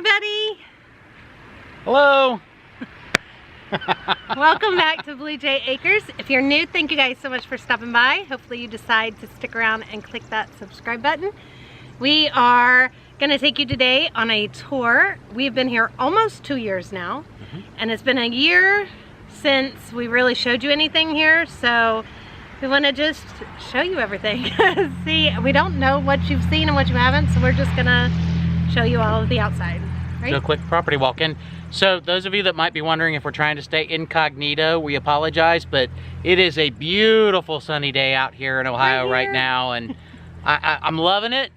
everybody. Hello. Welcome back to Blue Jay Acres. If you're new, thank you guys so much for stopping by. Hopefully you decide to stick around and click that subscribe button. We are going to take you today on a tour. We've been here almost 2 years now, and it's been a year since we really showed you anything here, so we want to just show you everything. See, we don't know what you've seen and what you haven't, so we're just going to show you all of the outside. Right? Do a quick property walk-in. So those of you that might be wondering if we're trying to stay incognito, we apologize, but it is a beautiful sunny day out here in Ohio right now, and I'm loving it,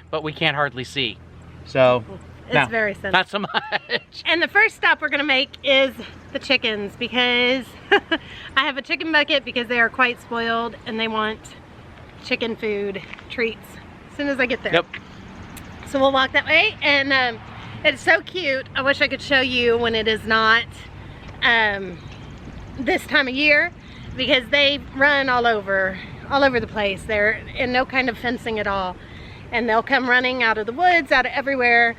but we can't hardly see. So it's very sunny. Not so much. And the first stop we're gonna make is the chickens, because I have a chicken bucket because they are quite spoiled and they want chicken food treats as soon as I get there. Yep. So we'll walk that way, and it's so cute. I wish I could show you when it is not this time of year, because they run all over the place. They're in no kind of fencing at all, and they'll come running out of the woods, out of everywhere,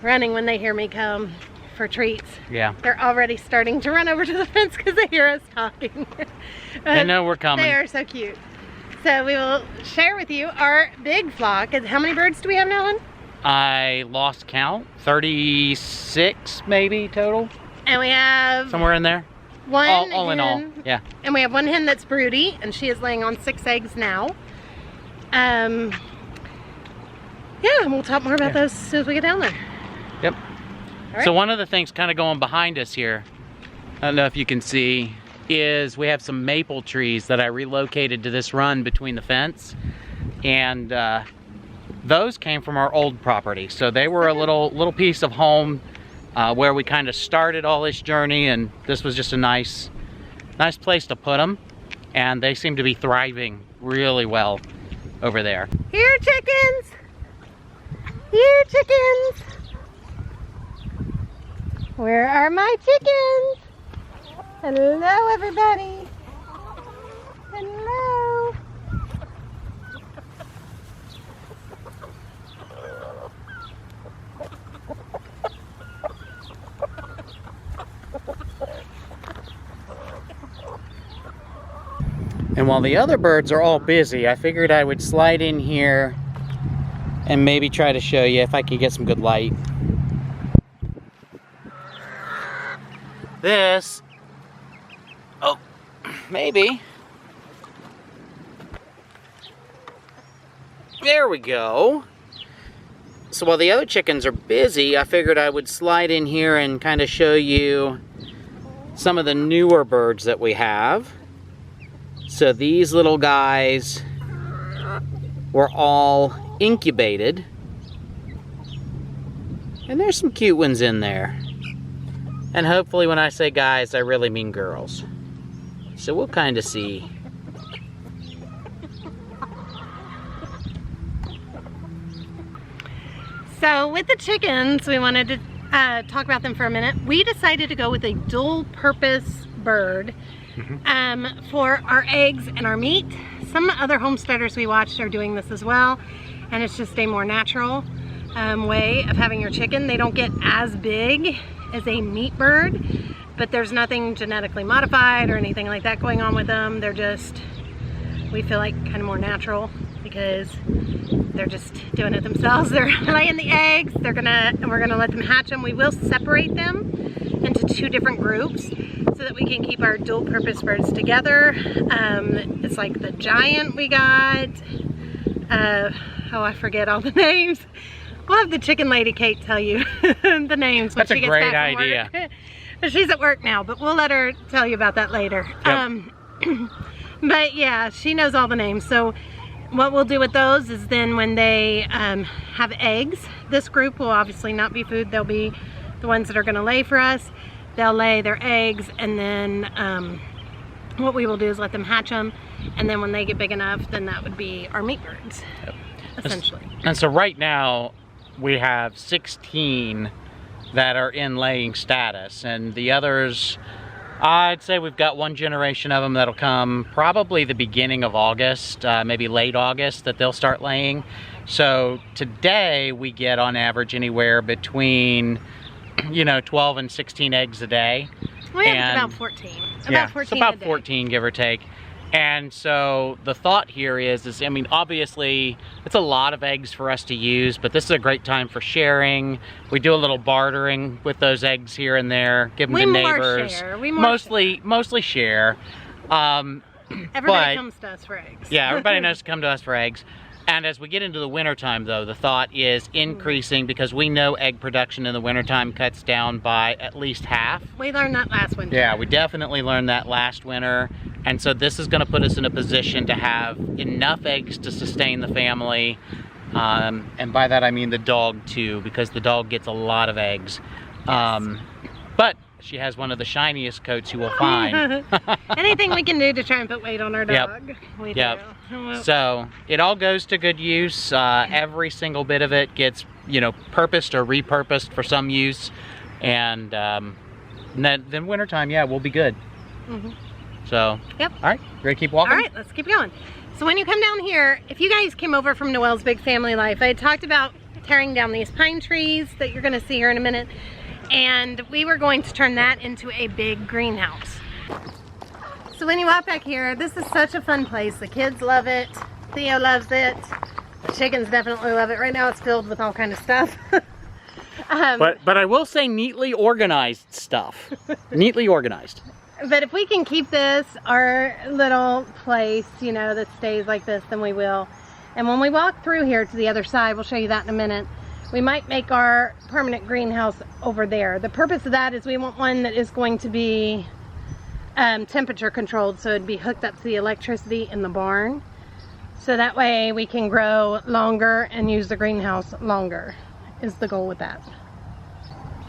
running when they hear me come for treats. Yeah. They're already starting to run over to the fence because they hear us talking. They know we're coming. They are so cute. So we will share with you our big flock. How many birds do we have now, hon? I lost count. 36 maybe total. And we have somewhere in there. One all in all. Yeah. And we have one hen that's broody, and she is laying on 6 eggs now. Yeah, and we'll talk more about those as soon as we get down there. Yep. All right. So one of the things kind of going behind us here, I don't know if you can see, is we have some maple trees that I relocated to this run between the fence, and those came from our old property. So they were a little piece of home where we kind of started all this journey, and this was just a nice place to put them, and they seem to be thriving really well over there. Here, chickens! Here, chickens! Where are my chickens? Hello, everybody. Hello. And while the other birds are all busy, I figured I would slide in here and maybe try to show you if I could get some good light. This, oh, maybe. There we go. So while the other chickens are busy, I figured I would slide in here and kind of show you some of the newer birds that we have. So these little guys were all incubated, and there's some cute ones in there. And hopefully when I say guys, I really mean girls. So we'll kind of see. So with the chickens, we wanted to talk about them for a minute. We decided to go with a dual-purpose bird for our eggs and our meat. Some other homesteaders we watched are doing this as well, and it's just a more natural way of having your chicken. They don't get as big as a meat bird, but there's nothing genetically modified or anything like that going on with them. They're just, we feel like, kind of more natural, because they're just doing it themselves. They're laying the eggs. We're gonna let them hatch them. We will separate them into 2 different groups so that we can keep our dual-purpose birds together. It's like the giant we got. Oh, I forget all the names. We'll have the chicken lady Kate tell you the names when she gets back from work. That's a great idea. She's at work now, but we'll let her tell you about that later. Yep. But yeah, she knows all the names. So what we'll do with those is then when they have eggs, this group will obviously not be food. They'll be the ones that are going to lay for us. They'll lay their eggs, and then what we will do is let them hatch them, and then when they get big enough, then that would be our meat birds, essentially. And so right now we have 16 that are in laying status, and the others I'd say we've got one generation of them that'll come probably the beginning of August, maybe late August, that they'll start laying. So today we get on average anywhere between, 12 and 16 eggs a day. We average about 14. Yeah, it's about 14, give or take. And so the thought here is I mean, obviously it's a lot of eggs for us to use, but this is a great time for sharing. We do a little bartering with those eggs here and there, give them to neighbors. Mostly share. Everybody comes to us for eggs. Yeah, everybody knows to come to us for eggs. And as we get into the wintertime, though, the thought is increasing because we know egg production in the wintertime cuts down by at least half. We learned that last winter. Yeah, we definitely learned that last winter. And so this is going to put us in a position to have enough eggs to sustain the family. And by that I mean the dog, too, because the dog gets a lot of eggs. Yes. But she has one of the shiniest coats you will find. Anything we can do to try and put weight on our dog, we do. So it all goes to good use. Every single bit of it gets, purposed or repurposed for some use. And then wintertime, yeah, we'll be good. So, yep. All right, ready to keep walking? All right, let's keep going. So when you come down here, if you guys came over from Noelle's Big Family Life, I had talked about tearing down these pine trees that you're gonna see here in a minute. And we were going to turn that into a big greenhouse. So when you walk back here, this is such a fun place. The kids love it. Theo loves it. The chickens definitely love it. Right now it's filled with all kind of stuff. But I will say neatly organized stuff. Neatly organized. But if we can keep this our little place, that stays like this, then we will. And when we walk through here to the other side, we'll show you that in a minute. We might make our permanent greenhouse over there. The purpose of that is we want one that is going to be temperature controlled, so it'd be hooked up to the electricity in the barn. So that way we can grow longer and use the greenhouse longer, is the goal with that.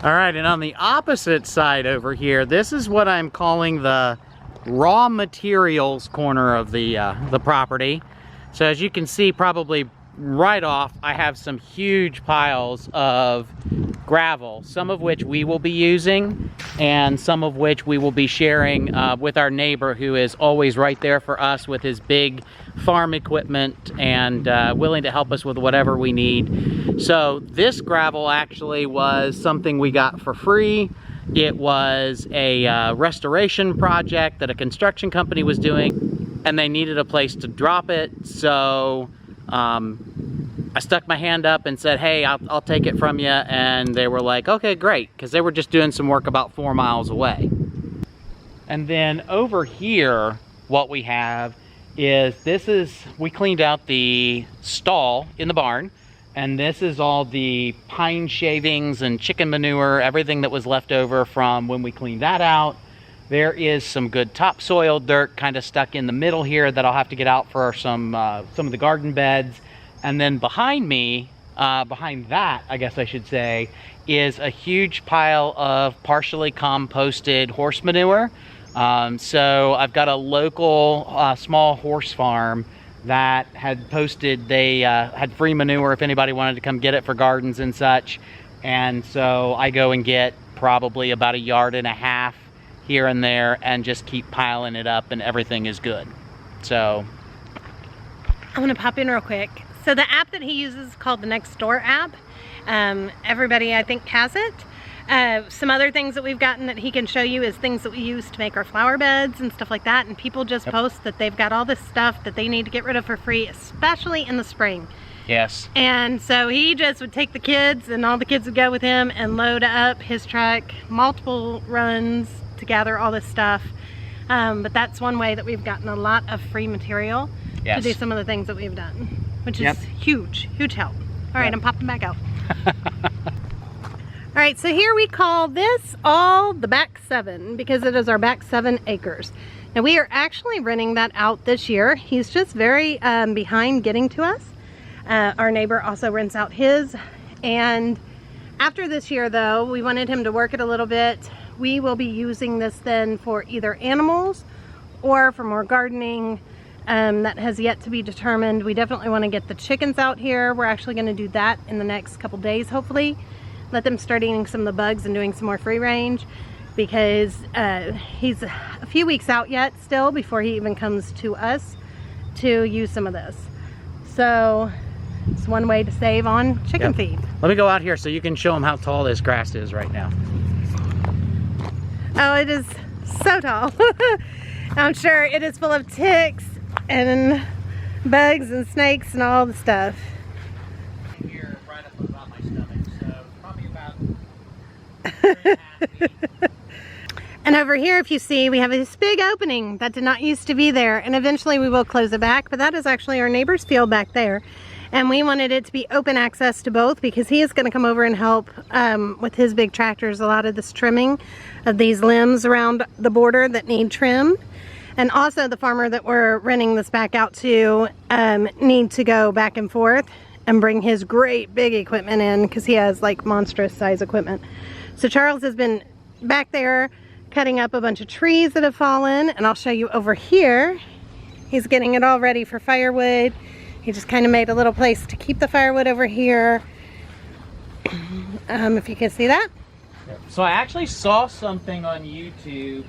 All right, and on the opposite side over here, this is what I'm calling the raw materials corner of the property. So as you can see, probably right off, I have some huge piles of gravel, some of which we will be using and some of which we will be sharing with our neighbor, who is always right there for us with his big farm equipment and willing to help us with whatever we need. So this gravel actually was something we got for free. It was a restoration project that a construction company was doing, and they needed a place to drop it. So I stuck my hand up and said, hey, I'll take it from you. And they were like, okay, great, because they were just doing some work about 4 miles away. And then over here, what we have is, we cleaned out the stall in the barn, and this is all the pine shavings and chicken manure, everything that was left over from when we cleaned that out. There is some good topsoil dirt kind of stuck in the middle here that I'll have to get out for some of the garden beds. And then behind me, behind that, I guess I should say, is a huge pile of partially composted horse manure. So I've got a local small horse farm that had posted, they had free manure if anybody wanted to come get it for gardens and such. And so I go and get probably about 1.5 yards here and there and just keep piling it up, and everything is good. So I want to pop in real quick. So the app that he uses is called the Nextdoor app. Everybody, I think, has it. Some other things that we've gotten that he can show you is things that we use to make our flower beds and stuff like that. And people just post that they've got all this stuff that they need to get rid of for free, especially in the spring. Yes. And so he just would take the kids, and all the kids would go with him and load up his truck, multiple runs to gather all this stuff. But that's one way that we've gotten a lot of free material to do some of the things that we've done, which is huge help. All right, I'm popping back out. All right, so here we call this all the back 7 because it is our back 7 acres. Now we are actually renting that out this year. He's just very behind getting to us. Our neighbor also rents out his. And after this year though, we wanted him to work it a little bit. We will be using this then for either animals or for more gardening. That has yet to be determined. We definitely want to get the chickens out here. We're actually going to do that in the next couple days, hopefully. Let them start eating some of the bugs and doing some more free range. because he's a few weeks out yet still before he even comes to us to use some of this. So it's one way to save on chicken feed. Let me go out here so you can show them how tall this grass is right now. Oh, it is so tall. I'm sure it is full of ticks and bugs and snakes and all the stuff. Here, right up about my stomach, so probably about 3.5 feet. And over here, if you see, we have this big opening that did not used to be there, and eventually we will close it back, but that is actually our neighbor's field back there. And we wanted it to be open access to both because he is going to come over and help with his big tractors, a lot of this trimming of these limbs around the border that need trim. And also the farmer that we're renting this back out to need to go back and forth and bring his great big equipment in because he has like monstrous size equipment. So Charles has been back there cutting up a bunch of trees that have fallen, and I'll show you over here. He's getting it all ready for firewood. He just kind of made a little place to keep the firewood over here. If you can see that. So I actually saw something on YouTube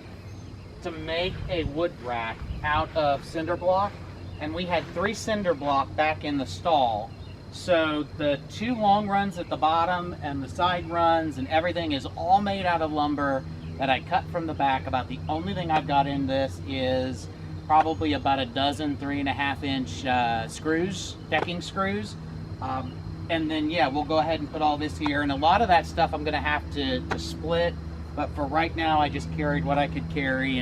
to make a wood rack out of cinder block, and we had 3 cinder block back in the stall. So the 2 long runs at the bottom and the side runs and everything is all made out of lumber that I cut from the back. About the only thing I've got in this is probably about a dozen 3.5-inch screws, decking screws. And then yeah, we'll go ahead and put all this here. And a lot of that stuff I'm gonna have to split. But for right now, I just carried what I could carry.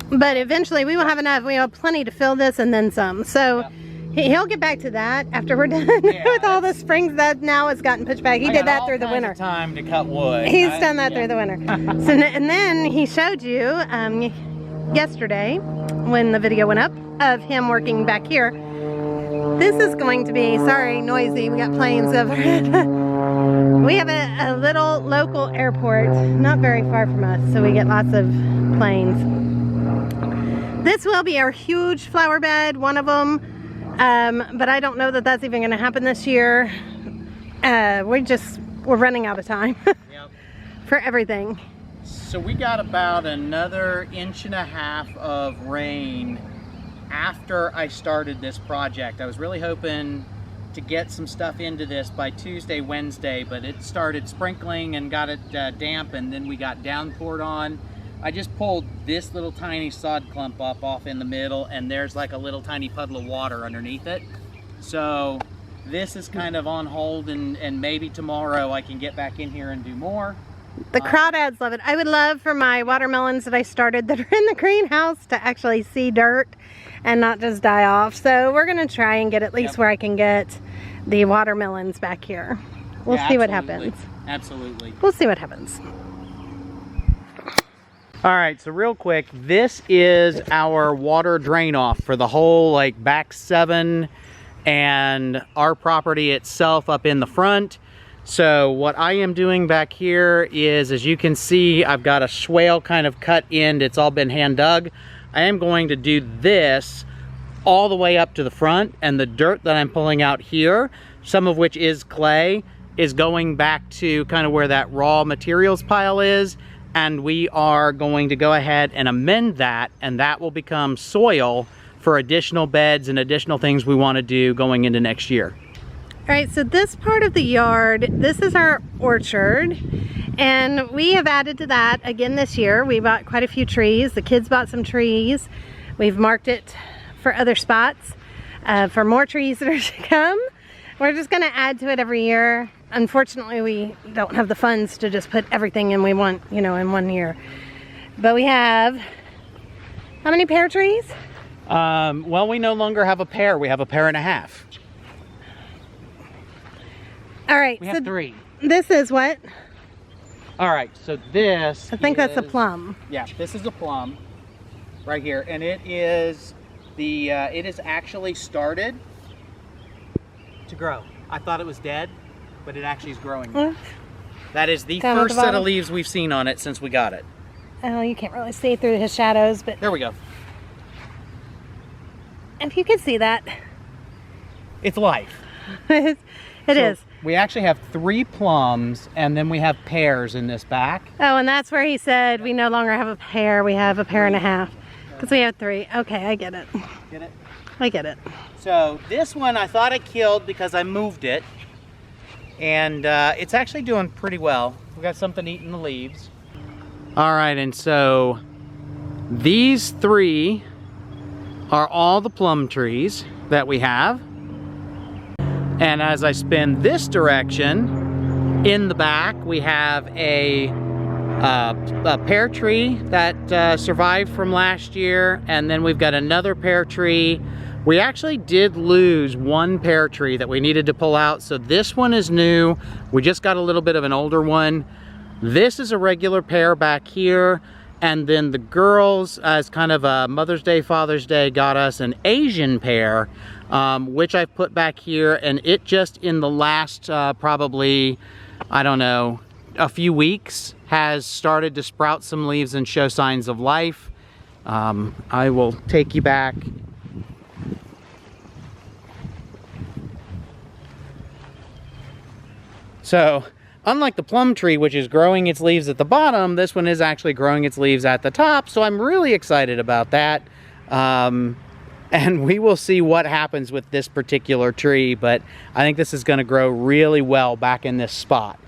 But eventually we will have enough. We have plenty to fill this and then some. So yep. He'll get back to that after we're done with all the springs that now has gotten pushed back. He did that through the winter. Time to cut wood. He's done that through the winter. So and then he showed you yesterday when the video went up of him working back here. This is going to be, sorry, noisy. We got planes overhead. We have a little local airport not very far from us, so we get lots of planes. This will be our huge flower bed, one of them. But I don't know that that's even going to happen this year. We're running out of time for everything. So we got about another 1.5 inches of rain after I started this project. I was really hoping to get some stuff into this by Tuesday, Wednesday, but it started sprinkling and got it damp, and then we got downpoured on. I just pulled this little tiny sod clump up off in the middle, and there's like a little tiny puddle of water underneath it. So this is kind of on hold, and maybe tomorrow I can get back in here and do more. The crawdads love it. I would love for my watermelons that I started that are in the greenhouse to actually see dirt and not just die off. So we're gonna try and get at least where I can get the watermelons back here. We'll see what happens. Absolutely. We'll see what happens. All right, so real quick, this is our water drain off for the whole like back 7 and our property itself up in the front. So what I am doing back here is, as you can see, I've got a swale kind of cut in. It's all been hand dug. I am going to do this all the way up to the front, and the dirt that I'm pulling out here, some of which is clay, is going back to kind of where that raw materials pile is. And we are going to go ahead and amend that, and that will become soil for additional beds and additional things we want to do going into next year. All right, so this part of the yard, this is our orchard, and we have added to that again this year. We bought quite a few trees. The kids bought some trees. We've marked it for other spots, for more trees that are to come. We're just gonna add to it every year. Unfortunately, we don't have the funds to just put everything in we want, you know, in one year. But we have, how many pear trees? Well, we no longer have a pear. We have a pear and a half. All right. We have 3. This is what? All right, so this I think that's a plum. Yeah, this is a plum right here. And it is the, it is actually started to grow. I thought it was dead, but it actually is growing now. That is the first set of leaves we've seen on it since we got it. Oh, you can't really see through his shadows, but... There we go. If you could see that. It's life. It is. We actually have 3 plums, and then we have pears in this back. Oh, and that's where he said we no longer have a pear. We have a pear and a half. Because we have 3. Okay, I get it. Get it? I get it. So this one I thought I killed because I moved it. And it's actually doing pretty well. We got something eating the leaves. All right, and so these 3 are all the plum trees that we have. And as I spin this direction, in the back we have a pear tree that survived from last year, and then we've got another pear tree. We actually did lose 1 pear tree that we needed to pull out, so this one is new. We just got a little bit of an older one. This is a regular pear back here, and then the girls, as kind of a Mother's Day, Father's Day, got us an Asian pear, which I've put back here, and it just in the last probably, I don't know, a few weeks has started to sprout some leaves and show signs of life. I will take you back. So, unlike the plum tree, which is growing its leaves at the bottom, this one is actually growing its leaves at the top, so I'm really excited about that. And we will see what happens with this particular tree, but I think this is going to grow really well back in this spot.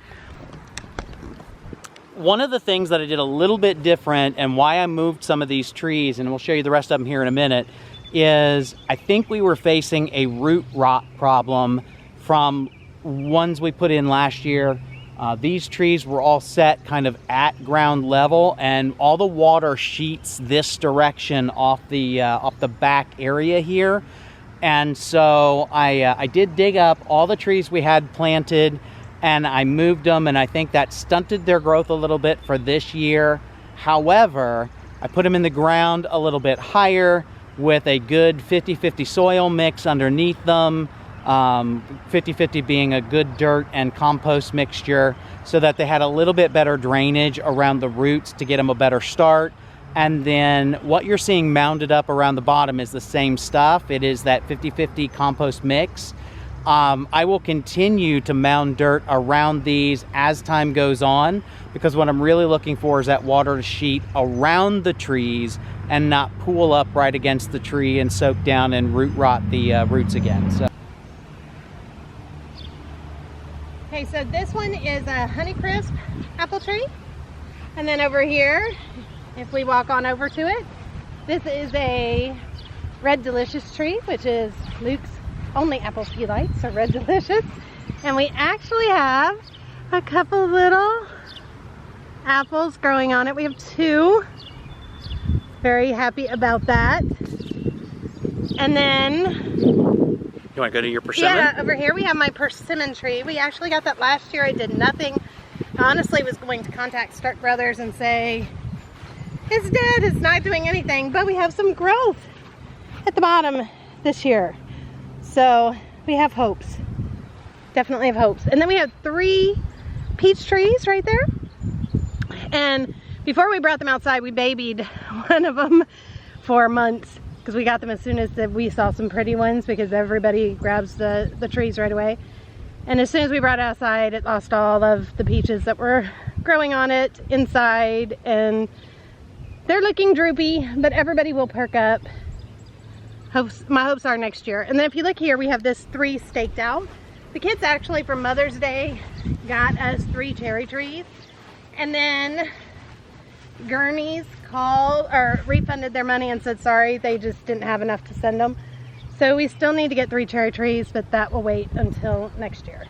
One of the things that I did a little bit different, and why I moved some of these trees, and we'll show you the rest of them here in a minute, is I think we were facing a root rot problem from ones we put in last year. These trees were all set kind of at ground level, and all the water sheets this direction off the back area here. And so I did dig up all the trees we had planted, and I moved them, and I think that stunted their growth a little bit for this year. However, I put them in the ground a little bit higher with a good 50-50 soil mix underneath them. 50-50 being a good dirt and compost mixture, so that they had a little bit better drainage around the roots to get them a better start. And then what you're seeing mounded up around the bottom is the same stuff. It is that 50-50 compost mix. I will continue to mound dirt around these as time goes on, because what I'm really looking for is that water to sheet around the trees and not pool up right against the tree and soak down and root rot the roots again. So. Okay, so this one is a Honeycrisp apple tree. And then over here, if we walk on over to it, this is a Red Delicious tree, which is Luke's only apples he likes, are Red Delicious. And we actually have a couple little apples growing on it. We have 2. Very happy about that. And then you want to go to your persimmon? Yeah, over here we have my persimmon tree. We actually got that last year. I did nothing. I honestly was going to contact Stark Brothers and say, it's dead, it's not doing anything, but we have some growth at the bottom this year. So we have hopes. Definitely have hopes. And then we have 3 peach trees right there. And before we brought them outside, we babied one of them for months, because we got them as soon as we saw some pretty ones, because everybody grabs the trees right away. And as soon as we brought it outside, it lost all of the peaches that were growing on it inside, and they're looking droopy, but everybody will perk up. My hopes are next year. And then if you look here, we have this 3 staked out. The kids actually for Mother's Day got us 3 cherry trees, and then Gurney's refunded their money and said sorry, they just didn't have enough to send them. So we still need to get 3 cherry trees, but that will wait until next year.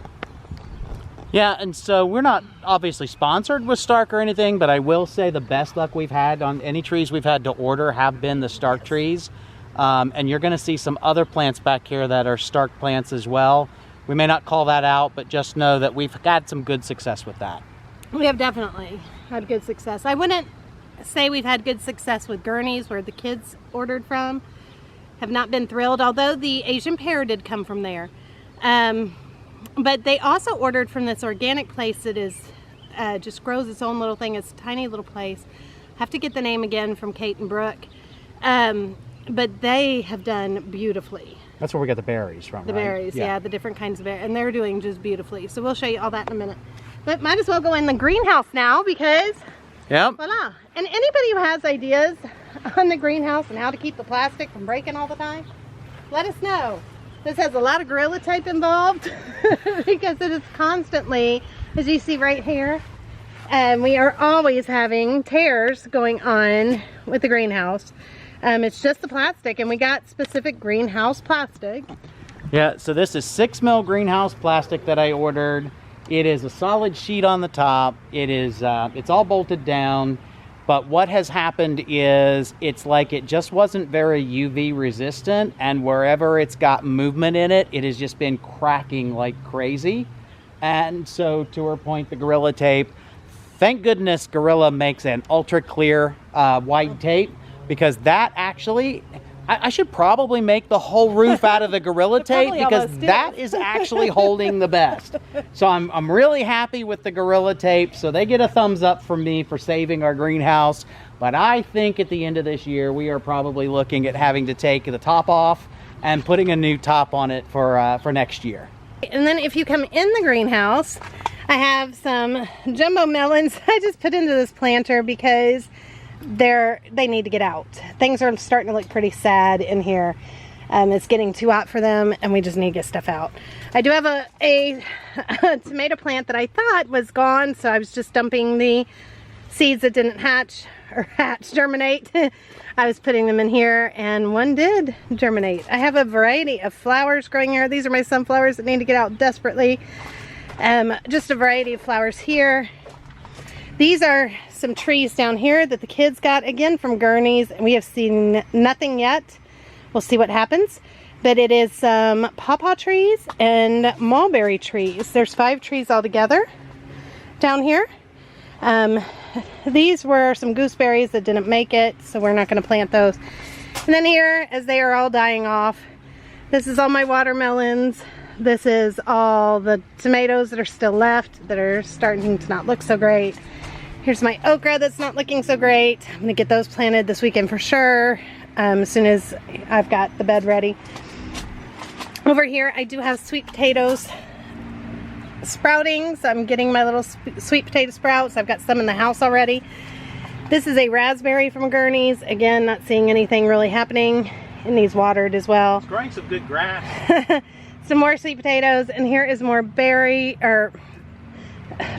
Yeah, and so we're not obviously sponsored with Stark or anything, but I will say the best luck we've had on any trees we've had to order have been the Stark trees. And you're going to see some other plants back here that are Stark plants as well. We may not call that out, but just know that we've had some good success with that. We have definitely had good success. I wouldn't say we've had good success with Gurney's, where the kids ordered from. Have not been thrilled, although the Asian pear did come from there. But they also ordered from this organic place that is just grows its own little thing. It's a tiny little place. I have to get the name again from Kate and Brooke. but they have done beautifully. That's where we got the berries from, The right? berries, yeah, the different kinds of berries, and they're doing just beautifully. So we'll show you all that in a minute. But might as well go in the greenhouse now because, Yep. voila. And anybody who has ideas on the greenhouse and how to keep the plastic from breaking all the time, let us know. This has a lot of Gorilla Tape involved because it is constantly, as you see right here, and we are always having tears going on with the greenhouse. It's just the plastic, and we got specific greenhouse plastic. Yeah, so this is 6 mil greenhouse plastic that I ordered. It is a solid sheet on the top. It is, it's all bolted down. But what has happened is it's like it just wasn't very UV resistant, and wherever it's got movement in it, it has just been cracking like crazy. And so to her point, the Gorilla Tape, thank goodness Gorilla makes an ultra clear white tape, because that actually, I should probably make the whole roof out of the Gorilla Tape because that is actually holding the best. So I'm really happy with the Gorilla Tape. So they get a thumbs up from me for saving our greenhouse. But I think at the end of this year, we are probably looking at having to take the top off and putting a new top on it for next year. And then if you come in the greenhouse, I have some jumbo melons I just put into this planter because they need to get out. Things are starting to look pretty sad in here. It's getting too hot for them, and we just need to get stuff out. I do have a tomato plant that I thought was gone, so I was just dumping the seeds that didn't germinate. I was putting them in here, and one did germinate. I have a variety of flowers growing here. These are my sunflowers that need to get out desperately. Just a variety of flowers here. These are some trees down here that the kids got, again, from Gurney's, and we have seen nothing yet. We'll see what happens. But it is some pawpaw trees and mulberry trees. There's 5 trees altogether down here. These were some gooseberries that didn't make it, so we're not going to plant those. And then here, as they are all dying off, this is all my watermelons. This is all the tomatoes that are still left that are starting to not look so great. Here's my okra that's not looking so great. I'm gonna get those planted this weekend for sure, as soon as I've got the bed ready. Over here, I do have sweet potatoes sprouting, so I'm getting my little sweet potato sprouts. I've got some in the house already. This is a raspberry from Gurney's. Again, not seeing anything really happening. It needs watered as well. It's growing some good grass. Some more sweet potatoes, and here is more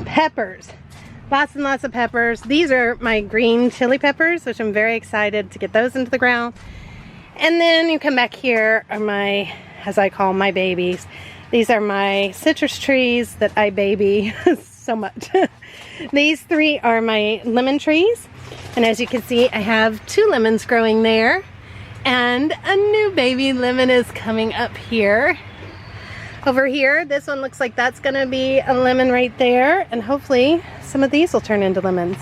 peppers. Lots and lots of peppers. These are my green chili peppers, which I'm very excited to get those into the ground. And then you come back here are my, as I call my babies. These are my citrus trees that I baby so much. These 3 are my lemon trees. And as you can see, I have 2 lemons growing there. And a new baby lemon is coming up here. Over here, this one looks like that's gonna be a lemon right there, and hopefully some of these will turn into lemons.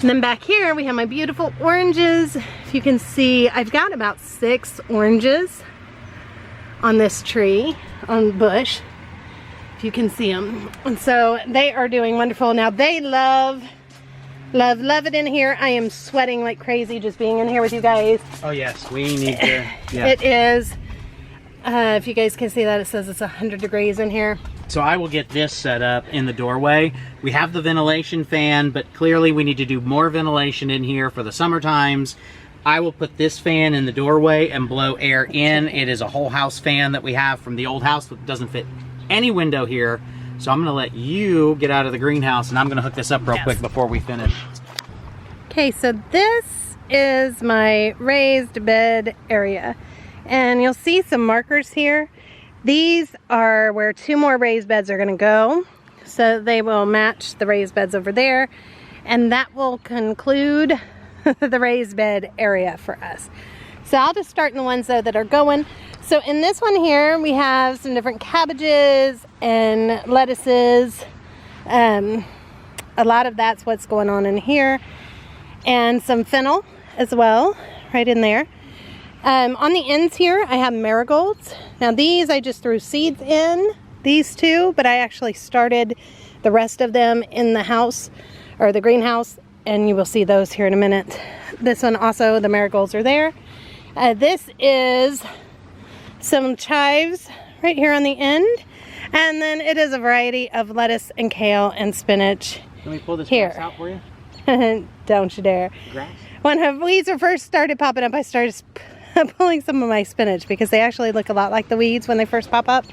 And then back here, we have my beautiful oranges. If you can see, I've got about 6 oranges on this tree, on the bush, if you can see them. And so they are doing wonderful. Now they love it in here. I am sweating like crazy just being in here with you guys. Oh yes, we need to, yeah. It is. If you guys can see that, it says it's 100 degrees in here. So I will get this set up in the doorway. We have the ventilation fan, but clearly we need to do more ventilation in here for the summer times. I will put this fan in the doorway and blow air in. It is a whole house fan that we have from the old house that doesn't fit any window here. So I'm gonna let you get out of the greenhouse, and I'm gonna hook this up real quick before we finish. Okay, so this is my raised bed area. And you'll see some markers here. These are where 2 more raised beds are gonna go. So they will match the raised beds over there. And that will conclude the raised bed area for us. So I'll just start in the ones though that are going. So in this one here, we have some different cabbages and lettuces. A lot of that's what's going on in here. And some fennel as well, right in there. On the ends here, I have marigolds. Now these I just threw seeds in, these 2, but I actually started the rest of them in the house, or the greenhouse, and you will see those here in a minute. This one also, the marigolds are there. This is some chives right here on the end. And then it is a variety of lettuce and kale and spinach. Let me pull this here. grass out for you. Don't you dare. Grass? When her weeds are first started popping up, I started pulling some of my spinach because they actually look a lot like the weeds when they first pop up.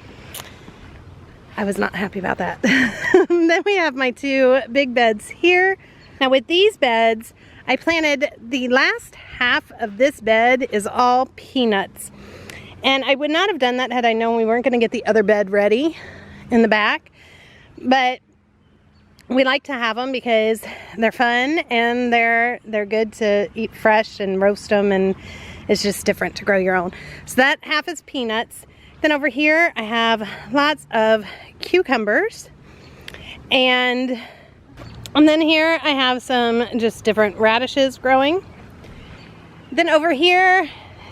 I was not happy about that. Then we have my 2 big beds here. Now with these beds, I planted the last half of this bed is all peanuts. And I would not have done that had I known we weren't going to get the other bed ready in the back. But we like to have them because they're fun and they're good to eat fresh and roast them, and it's just different to grow your own. So that half is peanuts. Then over here I have lots of cucumbers, and then here I have some just different radishes growing. Then over here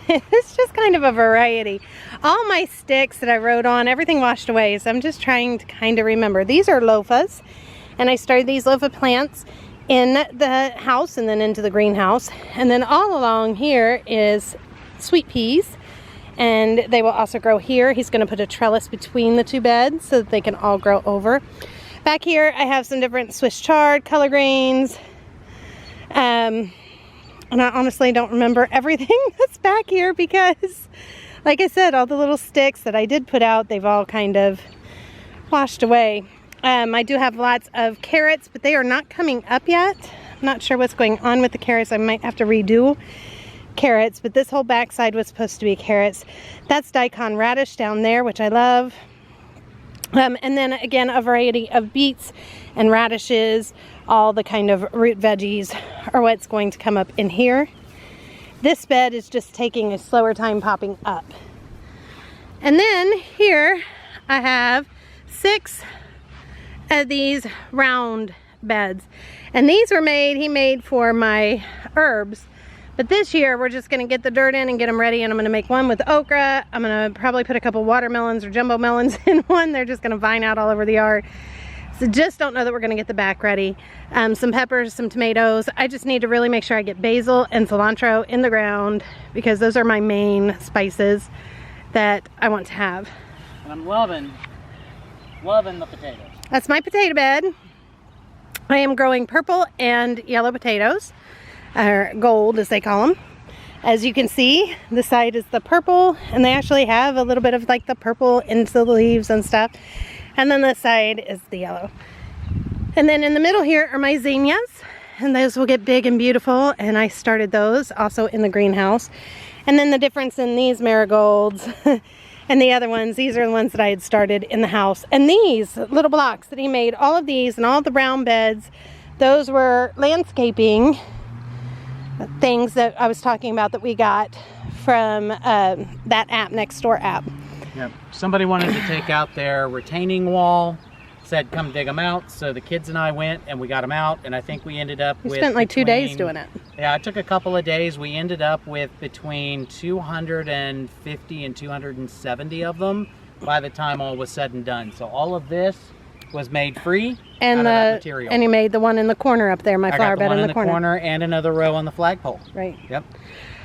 it's just kind of a variety. All my sticks that I wrote on, everything washed away, so I'm just trying to kind of remember. These are loafas, and I started these loafa plants in the house and then into the greenhouse. And then all along here is sweet peas, and they will also grow here. He's going to put a trellis between the 2 beds so that they can all grow over. Back here I have some different Swiss chard, color greens, and I honestly don't remember everything that's back here because, like I said, all the little sticks that I did put out, they've all kind of washed away. I do have lots of carrots, but they are not coming up yet. I'm not sure what's going on with the carrots. I might have to redo carrots, but this whole backside was supposed to be carrots. That's daikon radish down there, which I love. And then again, a variety of beets and radishes, all the kind of root veggies are what's going to come up in here. This bed is just taking a slower time popping up. And then here I have 6 of these round beds, and these were he made for my herbs, but this year we're just going to get the dirt in and get them ready, and I'm going to make one with okra. I'm going to probably put a couple watermelons or jumbo melons in one. They're just going to vine out all over the yard, so just don't know that we're going to get the back ready. Some peppers, some tomatoes. I just need to really make sure I get basil and cilantro in the ground because those are my main spices that I want to have. And I'm loving the potatoes. That's my potato bed. I am growing purple and yellow potatoes, or gold as they call them. As you can see, the side is the purple, and they actually have a little bit of like the purple into the leaves and stuff. And then this side is the yellow. And then in the middle here are my zinnias, and those will get big and beautiful, and I started those also in the greenhouse. And then the difference in these marigolds and the other ones, these are the ones that I had started in the house. And these little blocks that he made, all of these and all the brown beds, those were landscaping things that I was talking about that we got from that app, Nextdoor app. Yep. Somebody wanted to take out their retaining wall, said come dig them out, so the kids and I went and we got them out, and I think we ended up with... We spent like 2 days doing it. Yeah, it took a couple of days. We ended up with between 250 and 270 of them by the time all was said and done. So all of this was made free out of that material. And he made the one in the corner up there, my flower bed in the corner. And another row on the flagpole. Right. Yep.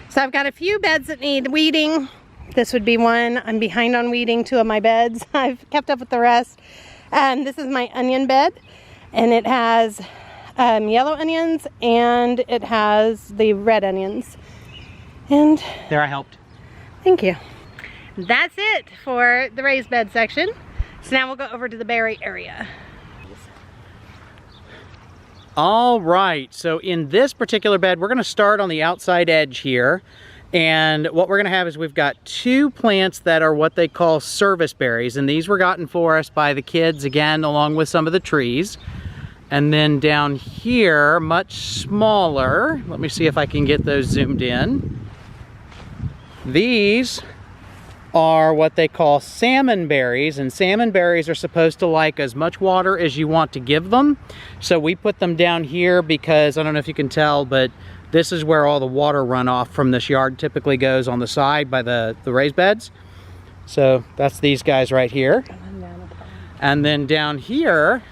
So I've got a few beds that need weeding. This would be one. I'm behind on weeding 2 of my beds. I've kept up with the rest. This is my onion bed, and it has yellow onions and it has the red onions. And there, I helped. Thank you. That's it for the raised bed section. So now we'll go over to the berry area. All right, so in this particular bed, we're gonna start on the outside edge here. And what we're gonna have is we've got 2 plants that are what they call service berries. And these were gotten for us by the kids, again, along with some of the trees. And then down here, much smaller, let me see if I can get those zoomed in. These are what they call salmon berries, and salmon berries are supposed to like as much water as you want to give them. So we put them down here because, I don't know if you can tell, but this is where all the water runoff from this yard typically goes, on the side by the raised beds. So that's these guys right here. And then down here,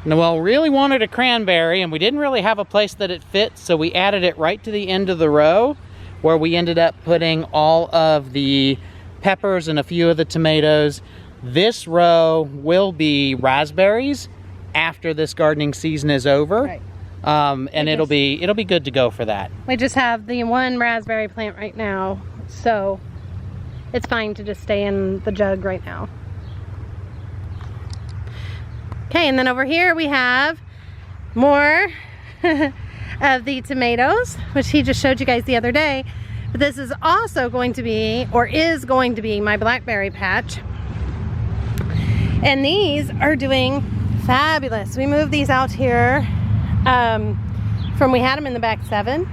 Noelle really wanted a cranberry, and we didn't really have a place that it fit, so we added it right to the end of the row. where we ended up putting all of the peppers and a few of the tomatoes. This row will be raspberries after this gardening season is over. Right. And it'll be good to go for that. We just have the one raspberry plant right now, so it's fine to just stay in the jug right now. Okay, and then over here we have more of the tomatoes, which he just showed you guys the other day. But this is also going to be, or is going to be, my blackberry patch. And these are doing fabulous. We moved these out here from, we had them in the back 7,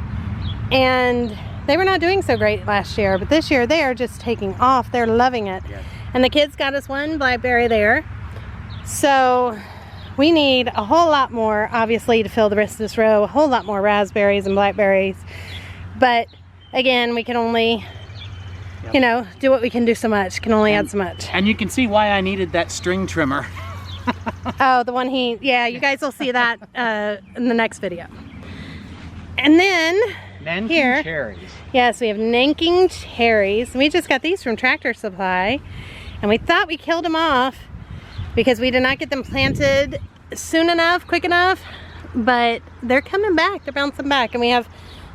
and they were not doing so great last year, but this year they are just taking off. They're loving it. Yes. And the kids got us one blackberry there. So we need a whole lot more, obviously, to fill the rest of this row, a whole lot more raspberries and blackberries. But again, we can only, you know, do what we can do so much, can only add so much. And you can see why I needed that string trimmer. Oh, the one yeah, you guys will see that in the next video. And then Nanking here, cherries. Yes, we have Nanking cherries. We just got these from Tractor Supply, and we thought we killed them off because we did not get them planted soon enough, quick enough, but they're coming back, they're bouncing back, and we have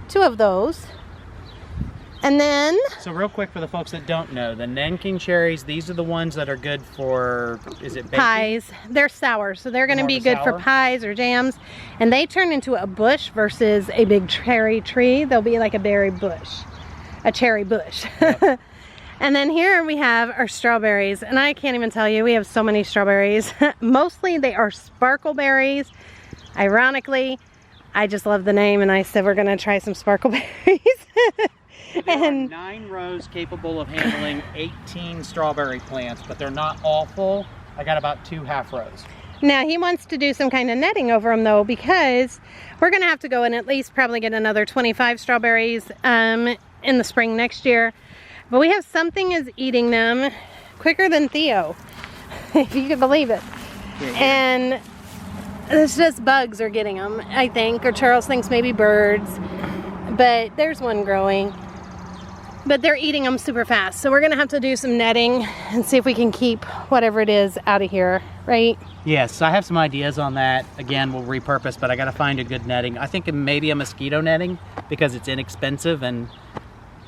2 of those. And then, so real quick for the folks that don't know, the Nanking cherries, these are the ones that are good for, is it baking? Pies. They're sour, so they're gonna be good for pies or jams. And they turn into a bush versus a big cherry tree. They'll be like a berry bush, a cherry bush. Yep. And then here we have our strawberries. And I can't even tell you, we have so many strawberries. Mostly they are sparkle berries. Ironically, I just love the name, and I said we're gonna try some sparkle berries. There are 9 rows capable of handling 18 strawberry plants, but they're not all full. I got about 2 half rows. Now he wants to do some kind of netting over them though, because we're gonna have to go and at least probably get another 25 strawberries in the spring next year. But we have something is eating them quicker than Theo, if you can believe it. And it's just bugs are getting them, I think, or Charles thinks maybe birds. But there's one growing. But they're eating them super fast. So we're gonna have to do some netting and see if we can keep whatever it is out of here, right? Yes, I have some ideas on that. Again, we'll repurpose, but I gotta find a good netting. I think maybe a mosquito netting because it's inexpensive and,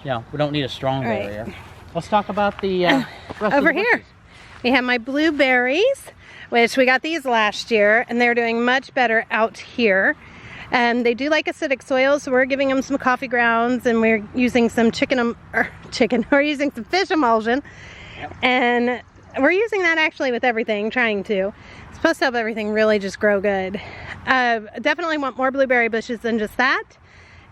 you know, we don't need a strong barrier. Let's talk about the over here. We have my blueberries, which we got these last year, and they're doing much better out here. And they do like acidic soil, so we're giving them some coffee grounds, and we're using some we're using some fish emulsion. Yep. And we're using that actually with everything, trying to. It's supposed to help everything really just grow good. Definitely want more blueberry bushes than just that,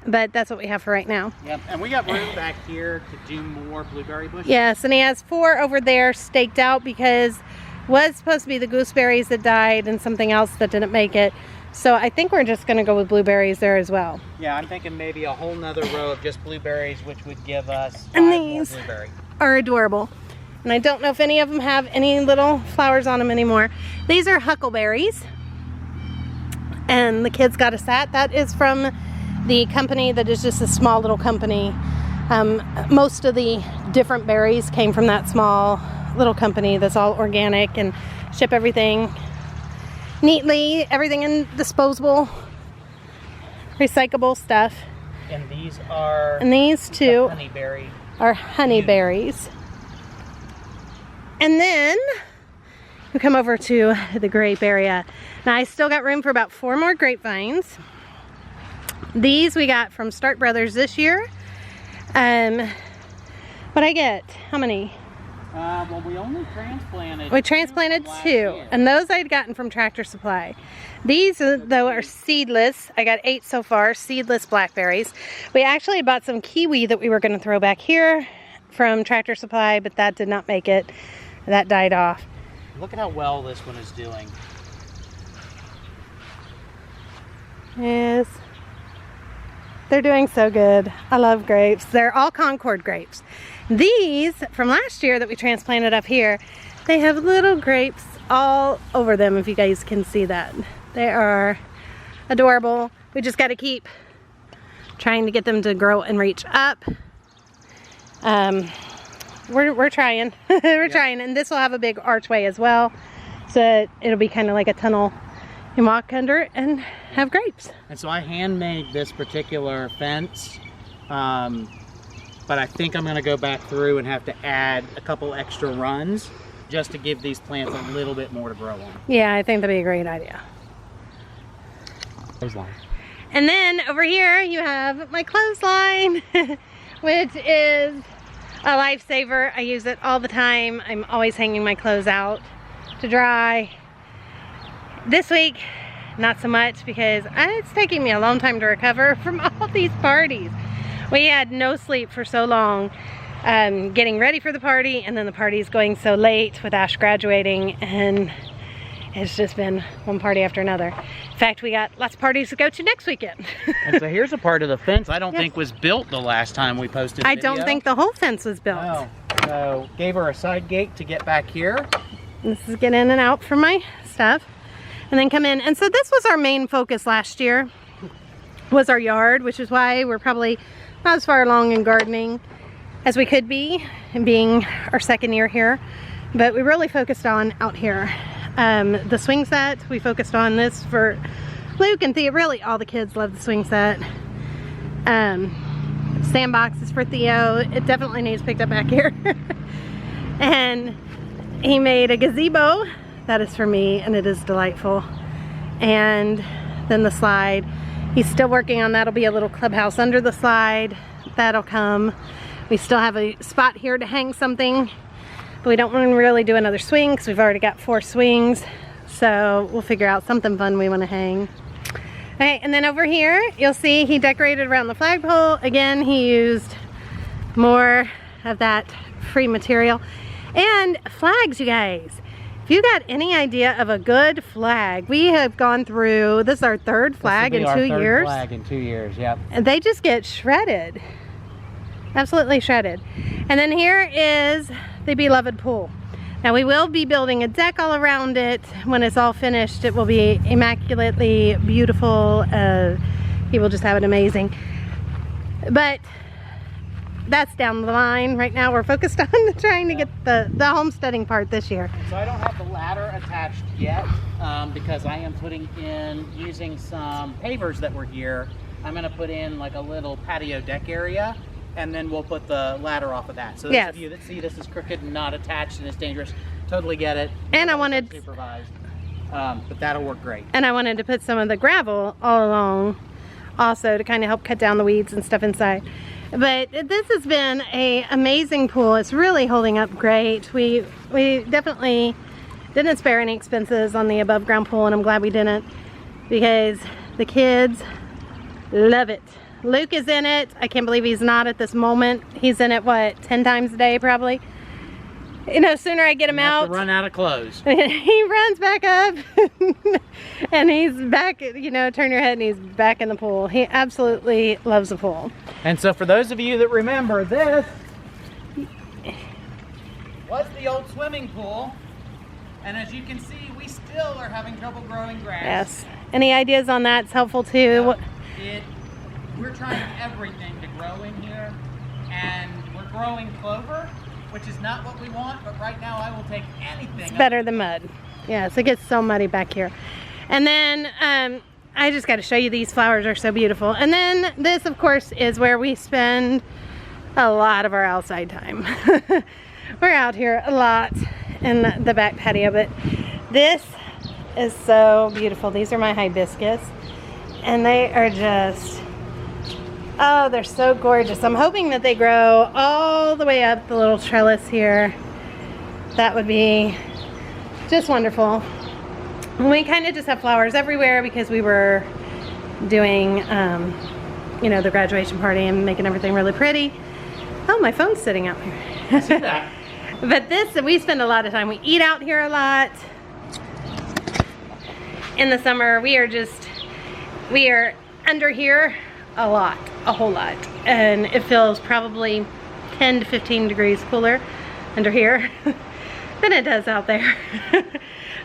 but that's what we have for right now. Yep, and we got room back here to do more blueberry bushes. Yes, and he has 4 over there staked out because was supposed to be the gooseberries that died and something else that didn't make it. So I think we're just gonna go with blueberries there as well. Yeah, I'm thinking maybe a whole nother row of just blueberries, which would give us 5 and more these blueberry. Are adorable. And I don't know if any of them have any little flowers on them anymore. These are huckleberries. And the kids got us that. That is from the company that is just a small little company. Most of the different berries came from that small little company that's all organic and ship everything neatly, everything in disposable, recyclable stuff. And these are, and these 2 honeyberry are honeyberries. And then we come over to the grape area. Now I still got room for about 4 more grapevines. These we got from Stark Brothers this year. But I get, how many? Well, we only transplanted. We transplanted 2, and those I'd gotten from Tractor Supply. These, though, are seedless. I got 8 so far, seedless blackberries. We actually bought some kiwi that we were going to throw back here from Tractor Supply, but that did not make it. That died off. Look at how well this one is doing. Yes. They're doing so good. I love grapes. They're all Concord grapes. These from last year that we transplanted up here, they have little grapes all over them, if you guys can see that. They are adorable. We just got to keep trying to get them to grow and reach up. We're trying. We're trying, and this will have a big archway as well, so it'll be kind of like a tunnel. You can walk under it and have grapes. And so I handmade this particular fence, but I think I'm going to go back through and have to add a couple extra runs just to give these plants a little bit more to grow on. Yeah, I think that'd be a great idea. Clothesline. And then over here you have my clothesline, which is a lifesaver. I use it all the time. I'm always hanging my clothes out to dry. This week, not so much, because it's taking me a long time to recover from all these parties. We had no sleep for so long, getting ready for the party, and then the party's going so late with Ash graduating, and it's just been one party after another. In fact, we got lots of parties to go to next weekend. And so here's a part of the fence I don't think was built the last time we posted a I video. don't think the whole fence was built. No. So gave her a side gate to get back here. This is get in and out for my stuff. And then come in. And so this was our main focus last year, was our yard, which is why we're probably not as far along in gardening as we could be, and being our second year here. But we really focused on out here. The swing set, we focused on this for Luke and Thea. Really all the kids love the swing set. Sandbox is for Theo. It definitely needs picked up back here. And he made a gazebo. That is for me, and it is delightful. And then the slide, he's still working on that. Will be a little clubhouse under the slide. That'll come. We still have a spot here to hang something, but we don't want to really do another swing because we've already got 4 swings. So we'll figure out something fun we want to hang. Okay, and then over here, you'll see he decorated around the flagpole. Again, he used more of that free material. And flags, you guys. If you got any idea of a good flag, we have gone through, this is our 3rd flag in 2 years. Flag in 2 years, yep. And they just get shredded. Absolutely shredded. And then here is the beloved pool. Now we will be building a deck all around it. When it's all finished, it will be immaculately beautiful. He will just have it amazing. But that's down the line. Right now we're focused on trying to get the homesteading part this year. So I don't have the ladder attached yet because I am putting in, using some pavers that were here, I'm going to put in like a little patio deck area, and then we'll put the ladder off of that. So those of you that see this is crooked and not attached and it's dangerous, totally get it. And I wanted supervised, but that'll work great. And I wanted to put some of the gravel all along also to kind of help cut down the weeds and stuff inside. But this has been an amazing pool. It's really holding up great. We definitely didn't spare any expenses on the above ground pool, and I'm glad we didn't, because the kids love it. Luke is in it. I can't believe he's not at this moment. He's in it, what, 10 times a day probably? You know, sooner I get him out. Run out of clothes. He runs back up and he's back, you know, turn your head and he's back in the pool. He absolutely loves the pool. And so for those of you that remember, this was the old swimming pool. And as you can see, we still are having trouble growing grass. Yes. Any ideas on that is helpful too. We're trying everything to grow in here, and we're growing clover, which is not what we want, but right now I will take anything. It's better than mud. Yes, it gets so muddy back here. And then I just got to show you, these flowers are so beautiful. And then this, of course, is where we spend a lot of our outside time. We're out here a lot in the back patio, but this is so beautiful. These are my hibiscus, and they are just, oh, they're so gorgeous. I'm hoping that they grow all the way up the little trellis here. That would be just wonderful. We kind of just have flowers everywhere because we were doing, you know, the graduation party and making everything really pretty. Oh, my phone's sitting out here. I see that. But this, we spend a lot of time. We eat out here a lot. In the summer, we are under here a lot, a whole lot. And it feels probably 10 to 15 degrees cooler under here than it does out there.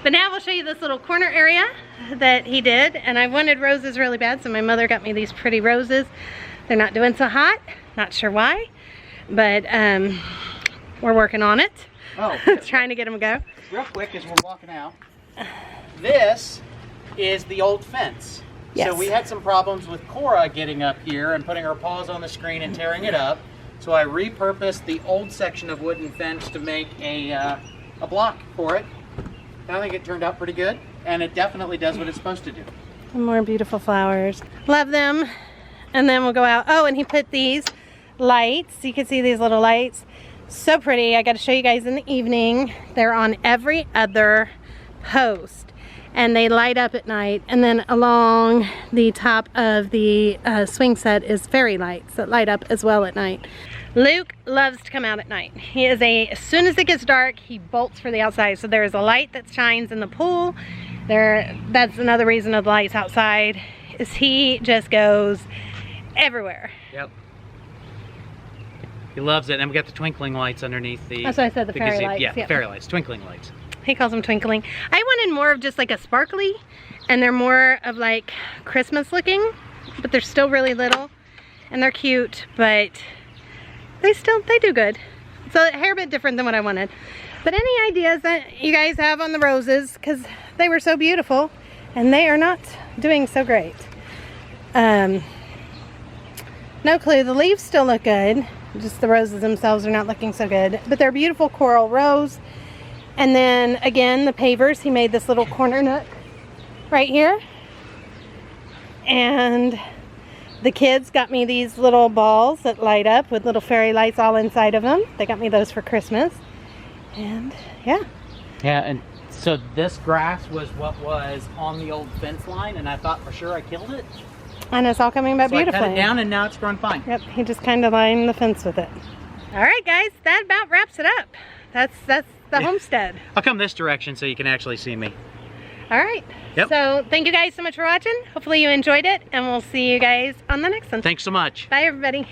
But now we'll show you this little corner area that he did. And I wanted roses really bad, so my mother got me these pretty roses. They're not doing so hot. Not sure why, but we're working on it. Oh, Trying to get them to go. real quick as we're walking out, this is the old fence. Yes. So we had some problems with Cora getting up here and putting her paws on the screen and tearing it up. So I repurposed the old section of wooden fence to make a block for it. I think it turned out pretty good, and it definitely does what it's supposed to do. More beautiful flowers. Love them. And then we'll go out. Oh, and he put these lights. You can see these little lights. So pretty. I got to show you guys in the evening. They're on every other post, and they light up at night. And then along the top of the swing set is fairy lights that light up as well at night. Luke loves to come out at night. He is as soon as it gets dark, he bolts for the outside. So there's a light that shines in the pool. That's another reason of the lights outside, is he just goes everywhere. Yep. He loves it, and we got the twinkling lights underneath the... That's what I said, the fairy lights. Yeah, Yep. fairy lights, twinkling lights. He calls them twinkling. I wanted more of just like a sparkly, and they're more of like Christmas looking, but they're still really little, and they're cute, but they do good. So a hair bit different than what I wanted. But any ideas that you guys have on the roses, because they were so beautiful, and they are not doing so great. No clue. The leaves still look good. Just the roses themselves are not looking so good. But they're beautiful coral rose. And then again, the pavers. He made this little corner nook right here. And the kids got me these little balls that light up with little fairy lights all inside of them. They got me those for Christmas. And yeah. Yeah, and so this grass was what was on the old fence line, and I thought for sure I killed it. And it's all coming back beautifully. I cut it down, and now it's growing fine. Yep, he just kind of lined the fence with it. All right, guys, that about wraps it up. That's the homestead. I'll come this direction so you can actually see me. All right. Yep. So thank you guys so much for watching. Hopefully you enjoyed it, and we'll see you guys on the next one. Thanks so much. Bye, everybody.